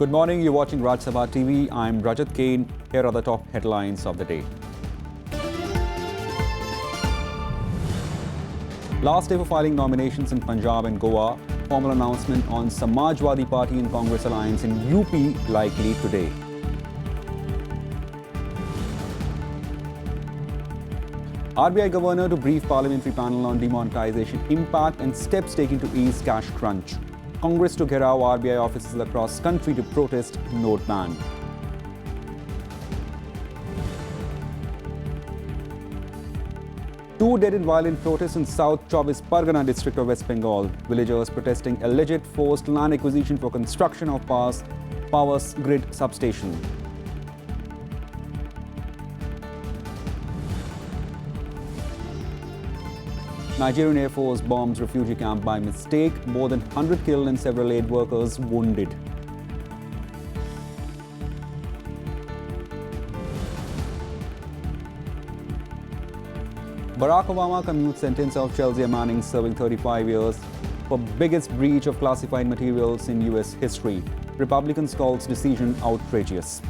Good morning, you're watching Raj Sabha TV. I'm Rajat Kane. Here are the top headlines of the day. Last day for filing nominations in Punjab and Goa. Formal announcement on Samajwadi Party and Congress alliance in UP likely today. RBI Governor to brief Parliamentary Panel on demonetization impact and steps taken to ease cash crunch. Congress to gherao RBI offices across country to protest note ban. Two dead in violent protests in South Chobis Pargana district of West Bengal. Villagers protesting alleged forced land acquisition for construction of power grid substation. Nigerian Air Force bombs refugee camp by mistake. More than 100 killed and several aid workers wounded. Barack Obama commutes sentence of Chelsea Manning serving 35 years for biggest breach of classified materials in US history. Republicans calls decision outrageous.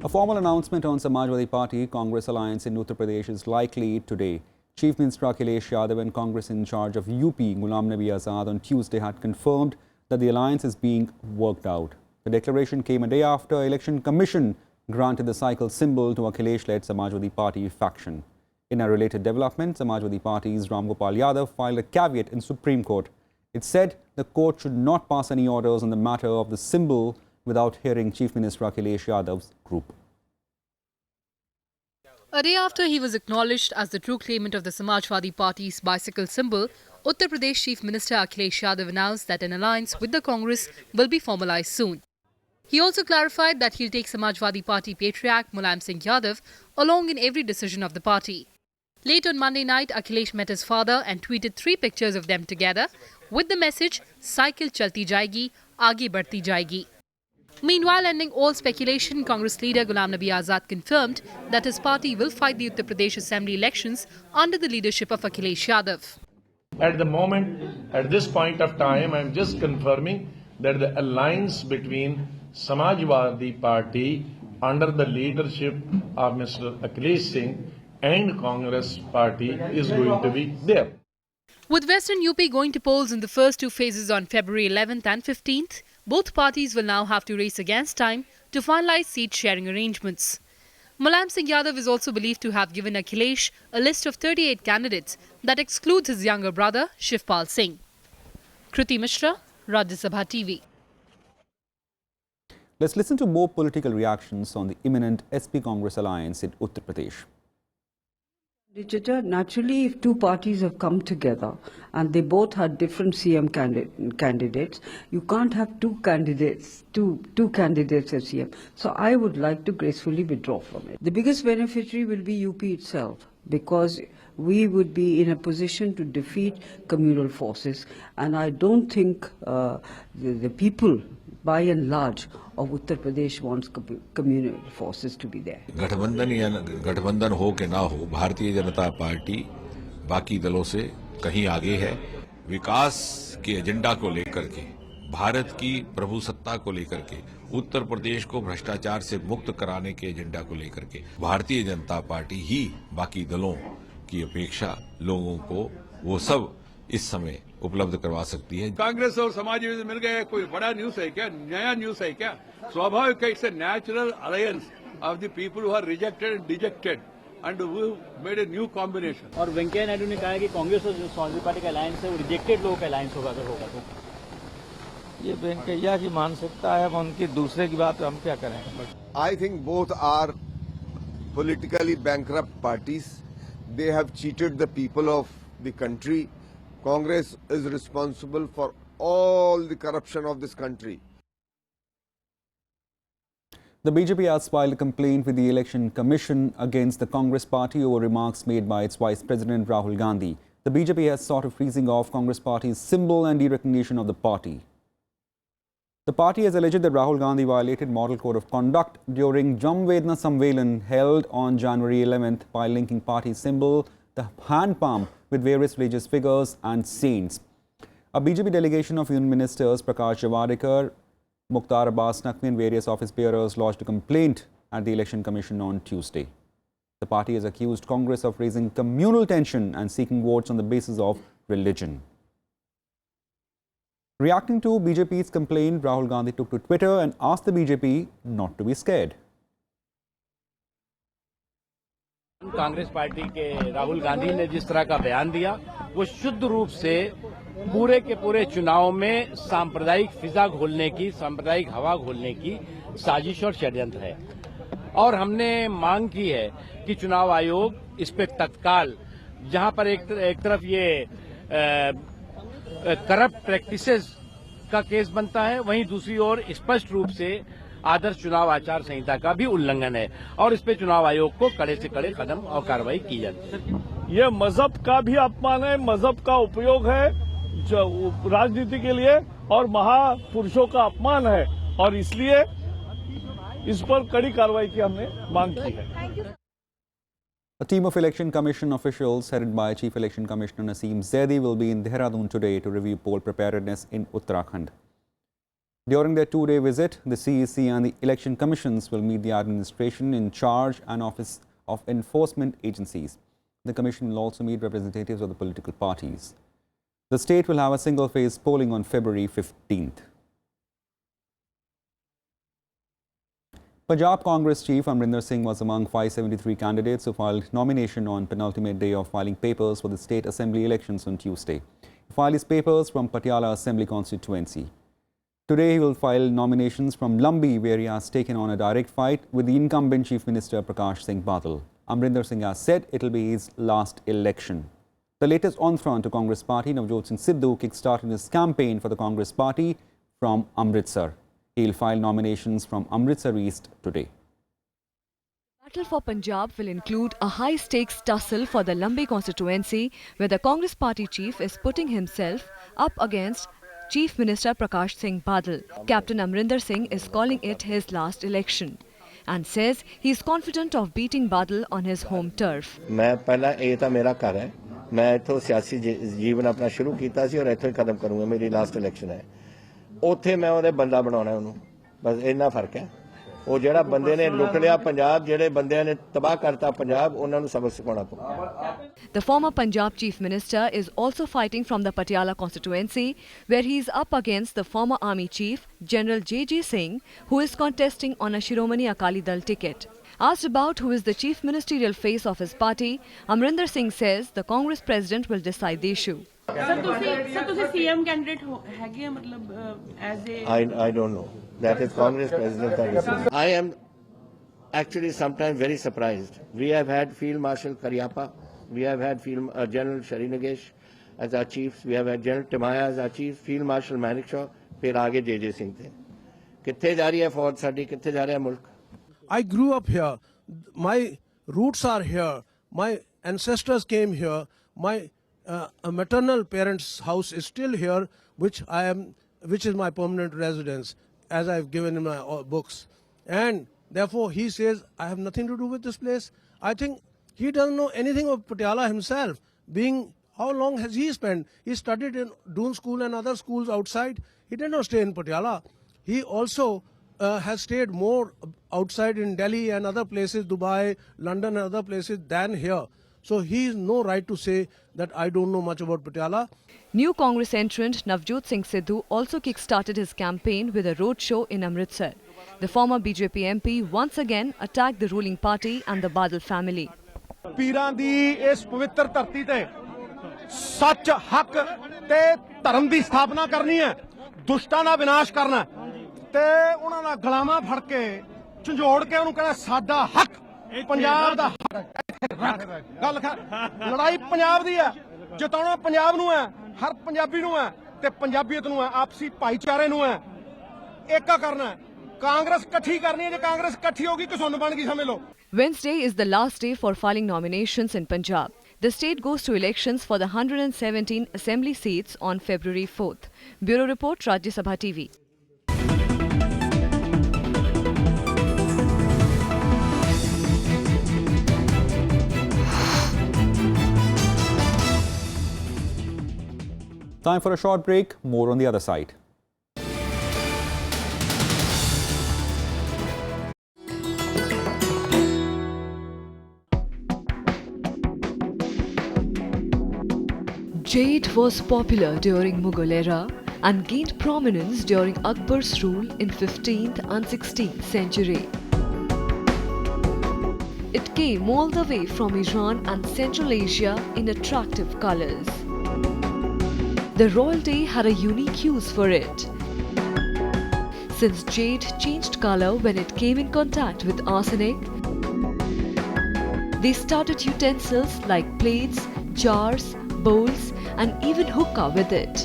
A formal announcement on Samajwadi Party-Congress alliance in Uttar Pradesh is likely today. Chief Minister Akhilesh Yadav and Congress in charge of UP, Ghulam Nabi Azad, on Tuesday had confirmed that the alliance is being worked out. The declaration came a day after Election Commission granted the cycle symbol to Akhilesh-led Samajwadi Party faction. In a related development, Samajwadi Party's Ram Gopal Yadav filed a caveat in Supreme Court. It said the court should not pass any orders on the matter of the symbol without hearing Chief Minister Akhilesh Yadav's group. A day after he was acknowledged as the true claimant of the Samajwadi Party's bicycle symbol, Uttar Pradesh Chief Minister Akhilesh Yadav announced that an alliance with the Congress will be formalized soon. He also clarified that he'll take Samajwadi Party patriarch Mulayam Singh Yadav along in every decision of the party. Late on Monday night, Akhilesh met his father and tweeted 3 pictures of them together with the message, "Cycle chalti jayegi, aage badhti jayegi." Meanwhile, ending all speculation, Congress leader Ghulam Nabi Azad confirmed that his party will fight the Uttar Pradesh Assembly elections under the leadership of Akhilesh Yadav. At the moment, at this point of time, I am just confirming that the alliance between Samajwadi Party under the leadership of Mr. Akhilesh Singh and Congress Party is going to be there. With Western UP going to polls in the first 2 phases on February 11th and 15th, both parties will now have to race against time to finalize seat-sharing arrangements. Mulayam Singh Yadav is also believed to have given Akhilesh a list of 38 candidates that excludes his younger brother, Shivpal Singh. Kriti Mishra, Rajya Sabha TV. Let's listen to more political reactions on the imminent SP-Congress alliance in Uttar Pradesh. Naturally, if two parties have come together and they both had different CM candidates, you can't have two candidates as CM. So I would like to gracefully withdraw from it. The biggest beneficiary will be UP itself, because we would be in a position to defeat communal forces, and I don't think the people by and large of Uttar Pradesh wants communal forces to be there. गठबंधन हो के ना हो, Bharatiya Janata party बाकी दलों से कहीं आगे है। विकास के एजेंडा को लेकर के, भारत की प्रभुसत्ता को लेकर के, उत्तर प्रदेश को भ्रष्टाचार से मुक्त कराने के एजेंडा को लेकर के भारतीय जनता पार्टी ही बाकी दलों की अपेक्षा लोगों को वो सब इस समय उपलब्ध करवा सकती है। कांग्रेस और समाजवादी मिल गए, कोई बड़ा न्यूज है क्या? नया न्यूज है क्या? स्वाभाविक है, it's a natural alliance of the people who are rejected and dejected and we made a new combination. और वेंकैया नायडू ने कहा है कि कांग्रेस और जो समाजवादी पार्टी का अलायंस है वो रिजेक्टेड लोगों का अलायंस होगा, अगर होगा तो। ये वेंकैया की मानसिकता है, उनकी दूसरे की बात हम क्या करें। I think both are politically bankrupt parties. They have cheated the people of the country. Congress is responsible for all the corruption of this country. The BJP has filed a complaint with the Election Commission against the Congress party over remarks made by its Vice President Rahul Gandhi. The BJP has sought a freezing of Congress party's symbol and derecognition of the party. The party has alleged that Rahul Gandhi violated Model Code of Conduct during Jamvedna Samvelan held on January 11th by linking party symbol, the hand palm, with various religious figures and saints. A BJP delegation of Union Ministers Prakash Javadekar, Mukhtar Abbas Naqvi and various office bearers lodged a complaint at the Election Commission on Tuesday. The party has accused Congress of raising communal tension and seeking votes on the basis of religion. Reacting to BJP's complaint, Rahul Gandhi took to Twitter and asked the BJP not to be scared. Congress party के राहुल गांधी ने जिस तरह का बयान दिया वो शुद्ध रूप से पूरे के पूरे चुनाव में सांप्रदायिक फिजा घोलने की, सांप्रदायिक हवा घोलने की साजिश और षड्यंत्र है। और हमने मांग की है कि चुनाव आयोग इस पे तत्काल, जहां पर एक तरफ ये करप्ट प्रैक्टिसेस का केस बनता है, वहीं दूसरी ओर स्पष्ट रूप से आदर्श चुनाव आचार संहिता का भी उल्लंघन है और इस पे चुनाव आयोग को कड़े से कड़े कदम और कार्रवाई की जाती। ये मजहब का भी अपमान है, मजहब का उपयोग है राजनीति के लिए और महापुरुषों का अपमान है और इसलिए इस पर कड़ी कार्रवाई की हमने मांग की है। A team of Election Commission officials headed by Chief Election Commissioner Naseem Zaidi will be in Dehradun today to review poll preparedness in Uttarakhand. During their two-day visit, the CEC and the election commissions will meet the administration in charge and office of enforcement agencies. The commission will also meet representatives of the political parties. The state will have a single-phase polling on February 15th. Punjab Congress Chief Amrinder Singh was among 573 candidates who filed nomination on penultimate day of filing papers for the state assembly elections on Tuesday. He filed his papers from Patiala Assembly constituency. Today he will file nominations from Lambi, where he has taken on a direct fight with the incumbent Chief Minister Prakash Singh Badal. Amrinder Singh has said it will be his last election. The latest entrant to Congress party, Navjot Singh Sidhu, kick-started his campaign for the Congress party from Amritsar. He will file nominations from Amritsar East today. Battle for Punjab will include a high-stakes tussle for the Lambi constituency, where the Congress party chief is putting himself up against Chief Minister Prakash Singh Badal. Captain Amrinder Singh is calling it his last election and says he is confident of beating Badal on his home turf. मैं पहला ये तो मेरा घर है, मैं इथों सियासी जीवन अपना शुरू किया सी और इथों ही खत्म करूंगा, मेरी लास्ट इलेक्शन है। ਉੱਥੇ मैं ਉਹਦੇ ਬੰਦਾ ਬਣਾਉਣਾ ਉਹਨੂੰ, ਬਸ ਇੰਨਾ ਫਰਕ ਹੈ। ਉਹ ਜਿਹੜਾ ਬੰਦੇ ਨੇ ਲੁੱਟ ਲਿਆ ਪੰਜਾਬ, ਜਿਹੜੇ ਬੰਦਿਆਂ ਨੇ ਤਬਾਹ ਕਰਤਾ ਪੰਜਾਬ, ਉਹਨਾਂ ਨੂੰ ਸਬਕ ਸਿਖਾਉਣਾ ਪਊਗਾ। The former Punjab Chief Minister is also fighting from the Patiala constituency, where he is up against the former Army Chief General J.J. Singh, who is contesting on a Shiromani Akali Dal ticket. Asked about who is the chief ministerial face of his party, Amrinder Singh says the Congress president will decide the issue. Sir ਤੁਸੀਂ CM candidate ਹੈਗੇ ਮਤਲਬ as a I don't know. That is Congress president का decision. I am actually sometimes very surprised. We have had Field Marshal Karyappa, we have had General Sharinagesh as our chiefs, we have had General Timaya as our chief, Field Marshal Manekshaw, फिर आगे JJ Singh थे। कित्थे जा रही है फौज साडी, कित्थे जा रहा है मुल्क? I grew up here. My roots are here. My ancestors came here. My maternal parents' house is still here, which is my permanent residence, as I've given in my books. And therefore, he says I have nothing to do with this place. I think he doesn't know anything of Patiala himself. How long has he spent? He studied in Doon School and other schools outside. He did not stay in Patiala. He also has stayed more outside in Delhi and other places, Dubai, London and other places than here. So he has no right to say that I don't know much about Patiala. New Congress entrant Navjot Singh Sidhu also kick-started his campaign with a roadshow in Amritsar. The former BJP MP once again attacked the ruling party and the Badal family. ਪੀਰਾਂ ਦੀ ਇਸ ਪਵਿੱਤਰ ਧਰਤੀ ਤੇ ਸੱਚ, ਹੱਕ ਤੇ ਧਰਮ ਦੀ ਸਥਾਪਨਾ ਕਰਨੀ ਹੈ, ਦੁਸ਼ਟਾਂ ਦਾ ਵਿਨਾਸ਼ ਕਰਨਾ ਤੇ ਉਹਨਾਂ ਦਾ ਗਲਾਵਾਂ ਫੜ ਕੇ ਝੰਜੋੜ ਕੇ ਉਹਨੂੰ ਕਹਿੰਦਾ ਸਾਡਾ ਹੱਕ, ਪੰਜਾਬ ਦਾ ਹੱਕ। ਗੱਲ ਲੜਾਈ ਪੰਜਾਬ ਦੀ ਹੈ, ਜਿਤਾਉਣਾ ਪੰਜਾਬ ਨੂੰ ਹੈ, ਹਰ ਪੰਜਾਬੀ ਨੂੰ ਹੈ ਤੇ ਪੰਜਾਬੀਅਤ ਨੂੰ ਹੈ, ਆਪਸੀ ਭਾਈਚਾਰੇ ਨੂੰ ਹੈ, ਏਕਾ ਕਰਨਾ ਹੈ। ਕਾਂਗਰਸ ਇਕੱਠੀ ਕਰਨੀ ਹੈ, ਜੇ ਕਾਂਗਰਸ ਇਕੱਠੀ ਹੋਗੀ ਕਿ ਸੁਣ ਬਣ ਗਈ ਸਮਝ ਲਓ। Wednesday is the last day for filing nominations in Punjab. The state goes to elections for the 117 assembly seats on February 4th. Bureau Report, Rajya Sabha TV. Time for a short break. More on the other side. Jade was popular during Mughal era and gained prominence during Akbar's rule in 15th and 16th century. It came all the way from Iran and Central Asia in attractive colors. The royalty had a unique use for it. Since jade changed color when it came in contact with arsenic, they started utensils like plates, jars, bowls and even hookah with it,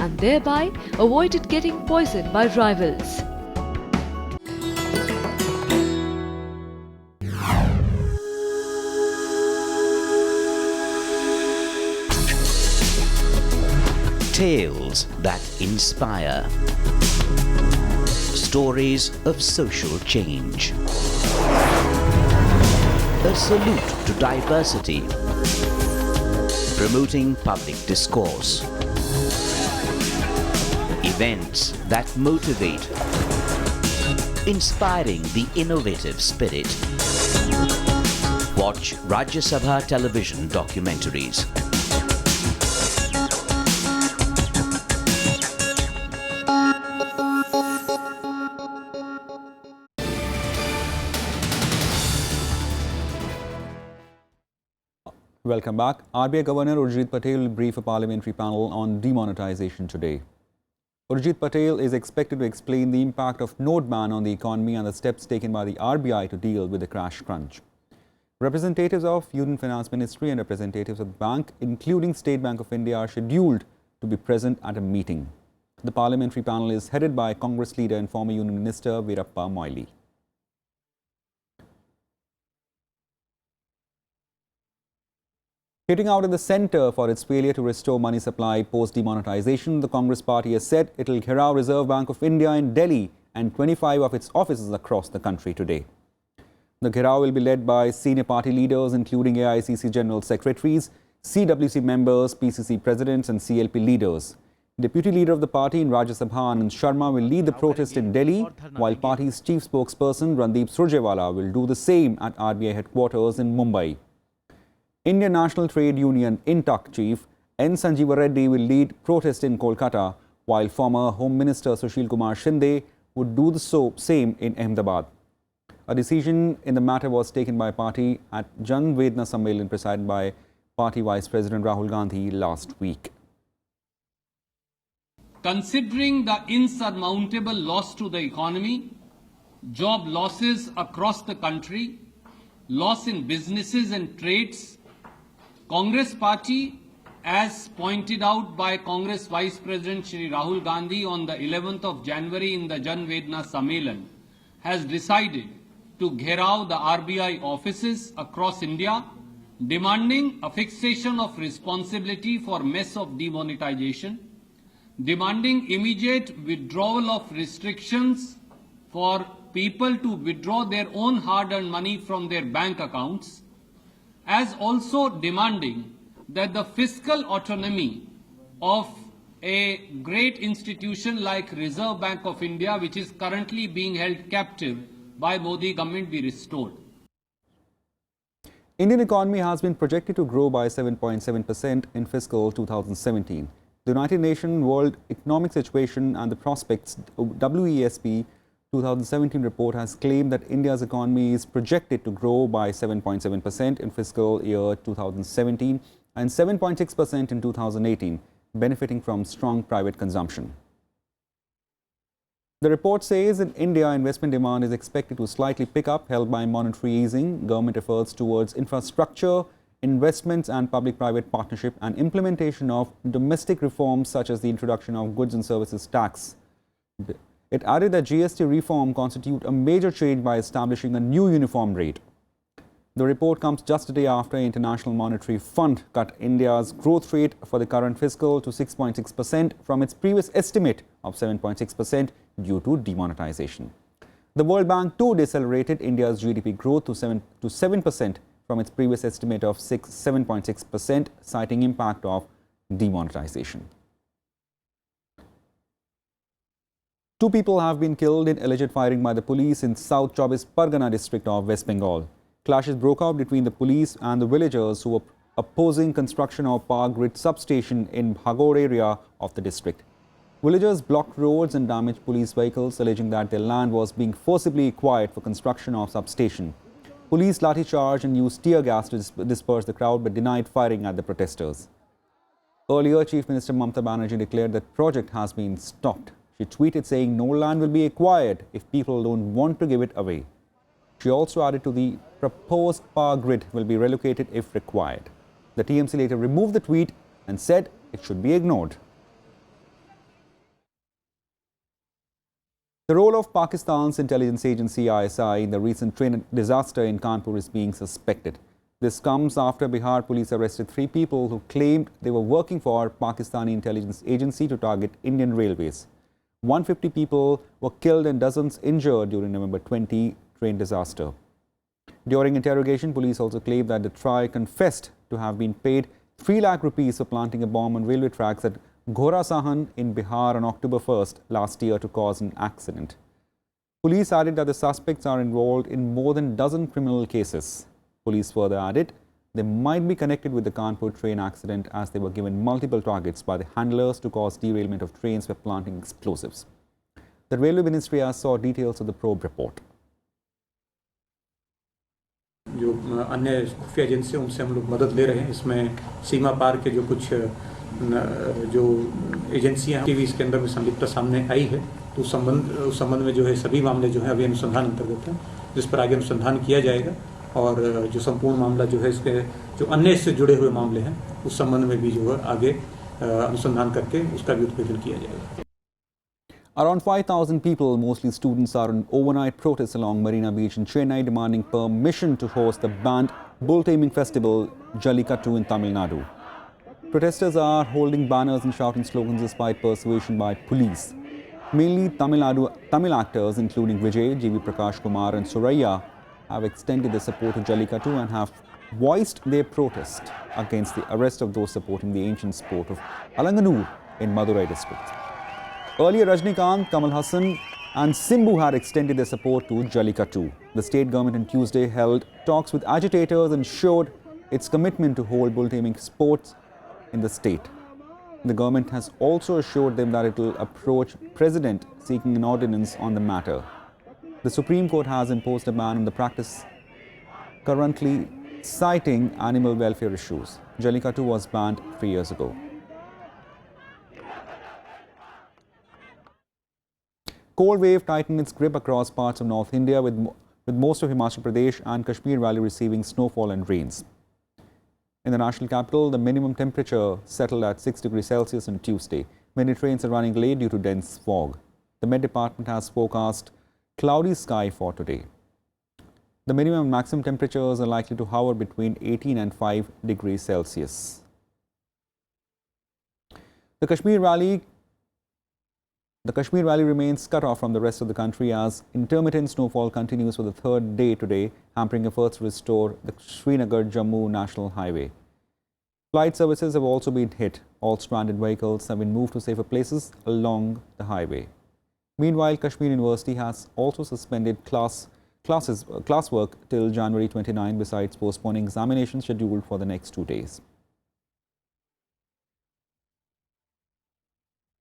and thereby avoided getting poisoned by rivals. Tales that inspire. Stories of social change. A salute to diversity, promoting public discourse. Events that motivate, inspiring the innovative spirit. Watch Rajya Sabha television documentaries. Welcome back. RBI Governor Urjit Patel will brief a parliamentary panel on demonetization today. Urjit Patel is expected to explain the impact of note ban on the economy and the steps taken by the RBI to deal with the crash crunch. Representatives of Union Finance Ministry and representatives of the bank, including State Bank of India, are scheduled to be present at a meeting. The parliamentary panel is headed by Congress leader and former Union Minister Veerappa Moily. Hitting out at the centre for its failure to restore money supply post-demonetization, the Congress party has said it will gherao Reserve Bank of India in Delhi and 25 of its offices across the country today. The gherao will be led by senior party leaders including AICC General Secretaries, CWC members, PCC presidents and CLP leaders. Deputy leader of the party in Rajya Sabha, Anand Sharma, will lead the protest in Delhi, while party's chief spokesperson Randeep Surjewala will do the same at RBI headquarters in Mumbai. Indian National Trade Union INTUC chief N. Sanjeeva Reddy will lead protest in Kolkata, while former Home Minister Sushil Kumar Shinde would do the same in Ahmedabad. A decision in the matter was taken by party at Jan Vedna Sammelan presided by party Vice President Rahul Gandhi last week. Considering the insurmountable loss to the economy, job losses across the country, loss in businesses and trades, Congress party, as pointed out by Congress Vice President Shri Rahul Gandhi on the 11th of January in the Jan Vedna Sammelan, has decided to gherao the RBI offices across India, demanding a fixation of responsibility for mess of demonetization, demanding immediate withdrawal of restrictions for people to withdraw their own hard-earned money from their bank accounts, as also demanding that the fiscal autonomy of a great institution like Reserve Bank of India, which is currently being held captive by Modi government, be restored. Indian economy has been projected to grow by 7.7% in fiscal 2017. The United Nations World Economic Situation and the Prospects WESP 2017 report has claimed that India's economy is projected to grow by 7.7% in fiscal year 2017 and 7.6% in 2018, benefiting from strong private consumption. The report says in India, investment demand is expected to slightly pick up, helped by monetary easing, government efforts towards infrastructure, investments and public-private partnership, and implementation of domestic reforms such as the introduction of goods and services tax. It added that GST reform constitutes a major change by establishing a new uniform rate. The report comes just a day after International Monetary Fund cut India's growth rate for the current fiscal to 6.6% from its previous estimate of 7.6% due to demonetization. The World Bank too decelerated India's GDP growth to 7% from its previous estimate of 7.6%, citing impact of demonetization. 2 people have been killed in alleged firing by the police in South Chobis Pargana district of West Bengal. Clashes broke out between the police and the villagers who were opposing construction of power grid substation in Bhagor area of the district. Villagers blocked roads and damaged police vehicles, alleging that their land was being forcibly acquired for construction of substation. Police lathi charged and used tear gas to disperse the crowd but denied firing at the protesters. Earlier, Chief Minister Mamata Banerjee declared that project has been stopped. She tweeted saying no land will be acquired if people don't want to give it away. She also added to the proposed power grid will be relocated if required. The TMC later removed the tweet and said it should be ignored. The role of Pakistan's intelligence agency ISI in the recent train disaster in Kanpur is being suspected. This comes after Bihar police arrested 3 people who claimed they were working for Pakistani intelligence agency to target Indian railways. 150 people were killed and dozens injured during November 20 train disaster. During interrogation, police also claimed that the trio confessed to have been paid 3 lakh rupees for planting a bomb on railway tracks at Gherao in Bihar on October 1st last year to cause an accident. Police added that the suspects are involved in more than a dozen criminal cases. Police further added they might be connected with the Kanpur train accident as they were given multiple targets by the handlers to cause derailment of trains by planting explosives. The Railway Ministry has saw details of the probe report. जो अन्य खुफिया agency उनसे हम लोग मदद ले रहे हैं इसमें सीमा पार के जो कुछ जो एजेंसियां टीवी इसके अंदर में संलिप्तता सामने आई है तो उस संबंध में जो है सभी मामले जो है अभी अनुसंधान अंतर्गत हैं जिस पर आगे अनुसंधान किया जाएगा और जो संपूर्ण मामला जो है इसके जो अन्य इससे जुड़े हुए मामले हैं उस संबंध में भी जो है आगे अनुसंधान करके उसका भी उत्पेदन किया जाएगा. Around 5,000 people, mostly students, are on overnight protests along Marina Beach in Chennai demanding permission to host the banned bull taming festival Jallikattu in Tamil Nadu. Protesters are holding banners and shouting slogans despite persuasion by police. Mainly Tamil actors including Vijay, G.V. Prakash Kumar and Suraya have extended their support to Jallikattu and have voiced their protest against the arrest of those supporting the ancient sport of Alanganur in Madurai district. Earlier, Rajnikant, Kamal Hassan and Simbu had extended their support to Jallikattu. The state government on Tuesday held talks with agitators and showed its commitment to hold bull taming sports in the state. The government has also assured them that it will approach President seeking an ordinance on the matter. The Supreme Court has imposed a ban on the practice, currently citing animal welfare issues. Jallikattu was banned 3 years ago. Cold wave tightened its grip across parts of North India with most of Himachal Pradesh and Kashmir Valley receiving snowfall and rains. In the national capital, the minimum temperature settled at 6 degrees Celsius on Tuesday. Many trains are running late due to dense fog. The Met Department has forecast cloudy sky for today. The minimum and maximum temperatures are likely to hover between 18 and 5 degrees Celsius. The Kashmir Valley remains cut off from the rest of the country as intermittent snowfall continues for the 3rd day today, hampering efforts to restore the Srinagar-Jammu National Highway. Flight services have also been hit. All stranded vehicles have been moved to safer places along the highway. Meanwhile, Kashmir University has also suspended classwork till January 29 besides postponing examinations scheduled for the next 2 days.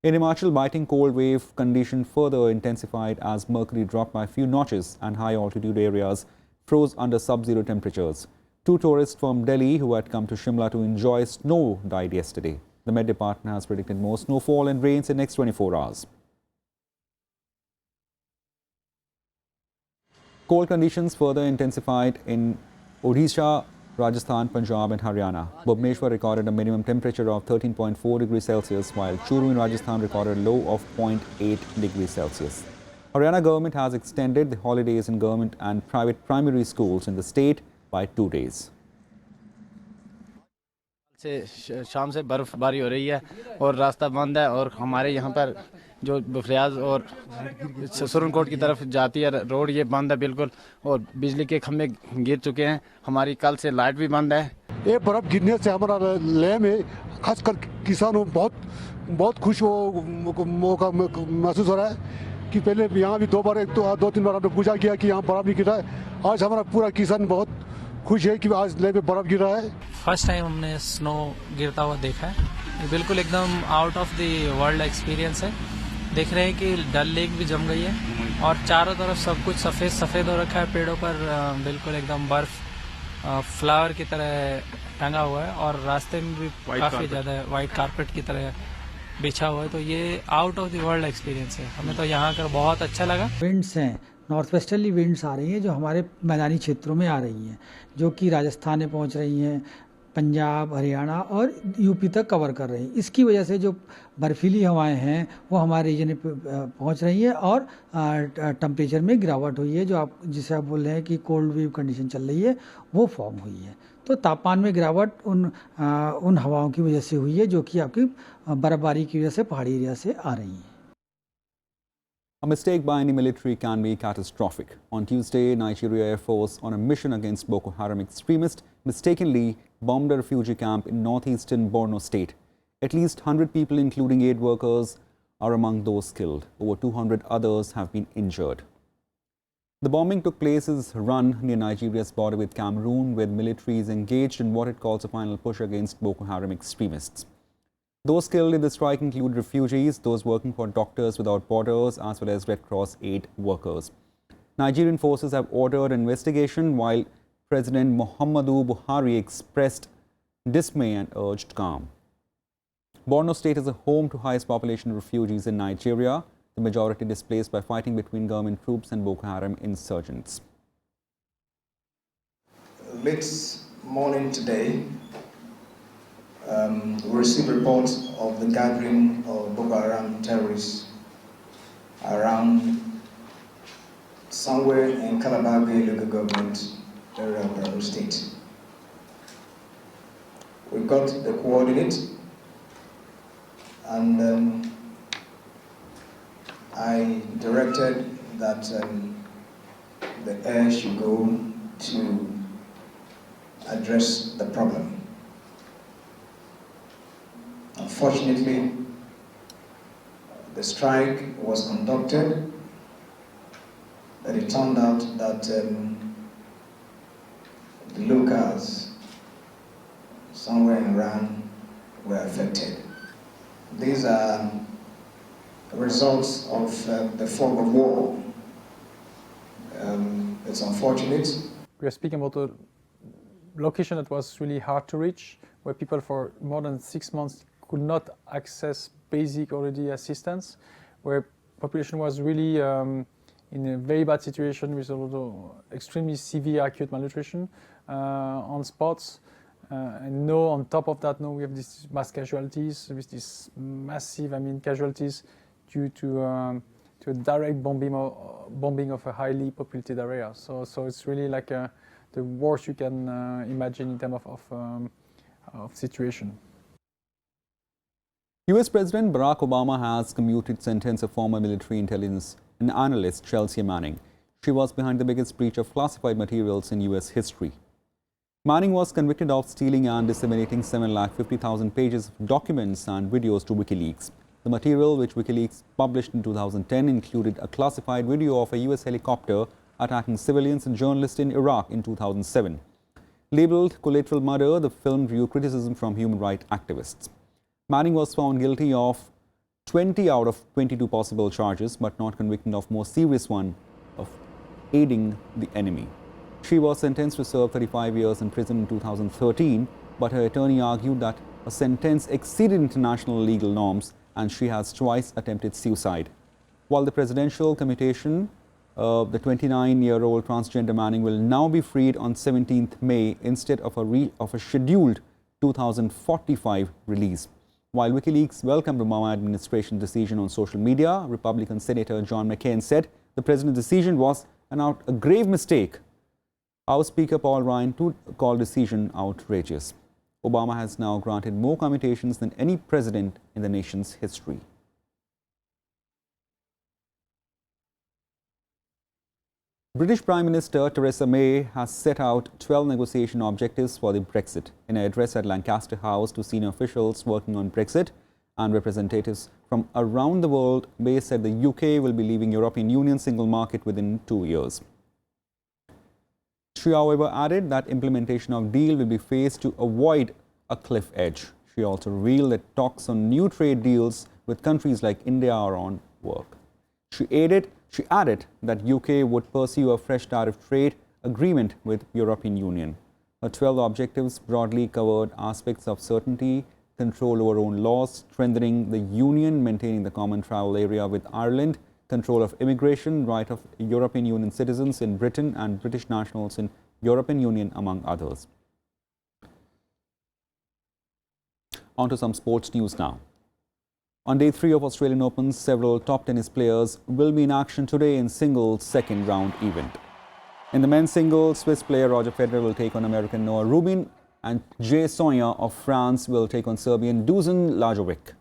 In Himachal, biting cold wave condition further intensified as mercury dropped by a few notches and high altitude areas froze under sub-zero temperatures. 2 tourists from Delhi who had come to Shimla to enjoy snow died yesterday. The Met Department has predicted more snowfall and rains in the next 24 hours. Cold conditions further intensified in Odisha, Rajasthan, Punjab and Haryana. Bhubaneswar recorded a minimum temperature of 13.4 degrees Celsius, while Churu in Rajasthan recorded a low of 0.8 degrees Celsius. Haryana government has extended the holidays in government and private primary schools in the state by 2 days. से शाम से बर्फबारी हो रही है और रास्ता बंद है और हमारे यहाँ पर जो फरियाज और सुरनकोट की तरफ जाती है रोड ये बंद है बिल्कुल, और बिजली के खंभे गिर चुके हैं। हमारी कल से लाइट भी बंद है। ये बर्फ गिरने से हमारा लेह में खासकर किसानों बहुत खुश मौका महसूस हो रहा है कि पहले यहाँ भी दो तीन बार हमने पूजा किया कि यहाँ बर्फ नहीं गिर रहा है। आज हमारा पूरा किसान बहुत खुश है कि आज लेह में बर्फ गिर रहा है। फर्स्ट टाइम हमने स्नो गिरता हुआ देखा है। ये बिल्कुल एकदम out of the world experience है। देख रहे हैं कि डल लेक भी जम गई है और चारों तरफ सब कुछ सफ़ेद सफ़ेद हो रखा है। पेड़ों पर बिल्कुल एकदम बर्फ फ्लावर की तरह टंगा हुआ है और रास्ते में भी काफ़ी ज़्यादा वाइट कारपेट की तरह बिछा हुआ है। तो ये out of the world experience है। हमें तो यहाँ कर बहुत अच्छा लगा। विंड्स हैं, नॉर्थ वेस्टर्ली विंड्स आ रही हैं जो हमारे मैदानी क्षेत्रों में आ रही हैं, जो कि राजस्थान में पहुँच रही हैं, पंजाब, हरियाणा और यूपी तक कवर कर रही हैं। इसकी वजह से जो बर्फीली हवाएं हैं वो हमारे रीजन में पहुंच रही हैं और टेम्परेचर में गिरावट हुई है। जो आप जिसे आप बोल रहे हैं कि कोल्ड वेव कंडीशन चल रही है वो फॉर्म हुई है। तो तापमान में गिरावट उन हवाओं की वजह से हुई है जो कि आपकी बर्फबारी की वजह से पहाड़ी एरिया से आ रही हैं। A mistake by any military can be catastrophic. On Tuesday, Nigerian Air Force, on a mission against Boko Haram extremists, mistakenly bombed a refugee camp in northeastern Borno state. At least 100 people, including aid workers, are among those killed. Over 200 others have been injured. The bombing took place as run near Nigeria's border with Cameroon, where the military is engaged in what it calls a final push against Boko Haram extremists. Those killed in the strike include refugees, those working for Doctors Without Borders, as well as Red Cross aid workers. Nigerian forces have ordered investigation, while President Muhammadu Buhari expressed dismay and urged calm. Borno state is a home to highest population of refugees in Nigeria, the majority displaced by fighting between government troops and Boko Haram insurgents. Late morning today, we received reports of the gathering of Boko Haram terrorists around somewhere in Kalabaghe local government area of Borno State. We got the coordinates and I directed that the air should go to address the problem. Unfortunately, the strike was conducted, but it turned out that the locals somewhere in Iran were affected. These are results of the fog of war. It's unfortunate. We are speaking about a location that was really hard to reach, where people for more than 6 months could not access basic already assistance, where population was really in a very bad situation with also extremely severe acute malnutrition on spots. And now on top of that, now we have these mass casualties with these massive, casualties due to a direct bombing of a highly populated area. So it's really like the worst you can imagine in terms of situation. US President Barack Obama has commuted sentence of former military intelligence and analyst Chelsea Manning. She was behind the biggest breach of classified materials in US history. Manning was convicted of stealing and disseminating 750,000 pages of documents and videos to WikiLeaks. The material, which WikiLeaks published in 2010, included a classified video of a US helicopter attacking civilians and journalists in Iraq in 2007. Labeled Collateral Murder, the film drew criticism from human rights activists. Manning was found guilty of 20 out of 22 possible charges, but not convicted of more serious one of aiding the enemy. She was sentenced to serve 35 years in prison in 2013, but her attorney argued that a sentence exceeded international legal norms and she has twice attempted suicide. While the presidential commutation, the 29-year-old transgender Manning will now be freed on 17th May instead of a scheduled 2045 release. While WikiLeaks welcomed the Obama administration's decision on social media, Republican Senator John McCain said the president's decision was a grave mistake. House Speaker Paul Ryan called the decision outrageous. Obama has now granted more commutations than any president in the nation's history. British Prime Minister Theresa May has set out 12 negotiation objectives for the Brexit. In an address at Lancaster House to senior officials working on Brexit and representatives from around the world, May said the UK will be leaving European Union single market within 2 years. She, however, added that implementation of deal will be phased to avoid a cliff edge. She also revealed that talks on new trade deals with countries like India are on work. She added that UK would pursue a fresh tariff trade agreement with European Union. Her 12 objectives broadly covered aspects of certainty, control over own laws, strengthening the Union, maintaining the common travel area with Ireland, control of immigration, right of European Union citizens in Britain and British nationals in European Union, among others. On to some sports news now. On day 3 of Australian Open, several top tennis players will be in action today in singles second round event. In the men's singles, Swiss player Roger Federer will take on American Noah Rubin and Jay Sonia of France will take on Serbian Dusan Lajovic.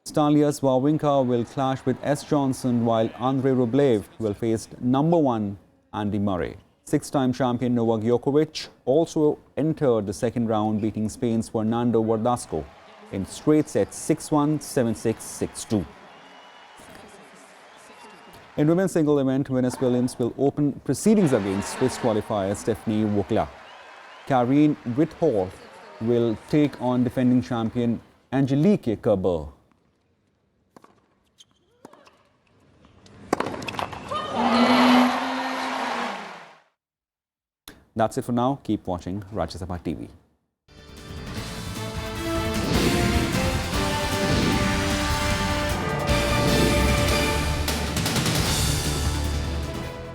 Stalia's Wawrinka will clash with S. Johnson while Andrei Rublev will face number 1 Andy Murray. 6-time champion Novak Djokovic also entered the second round, beating Spain's Fernando Verdasco in straight sets 6-1, 7-6, 6-2. In women's single event, Venus Williams will open proceedings against Swiss qualifier Stephanie Wukla. Karine Whithorse will take on defending champion Angelique Kerber. That's it for now. Keep watching Rajya Sabha TV.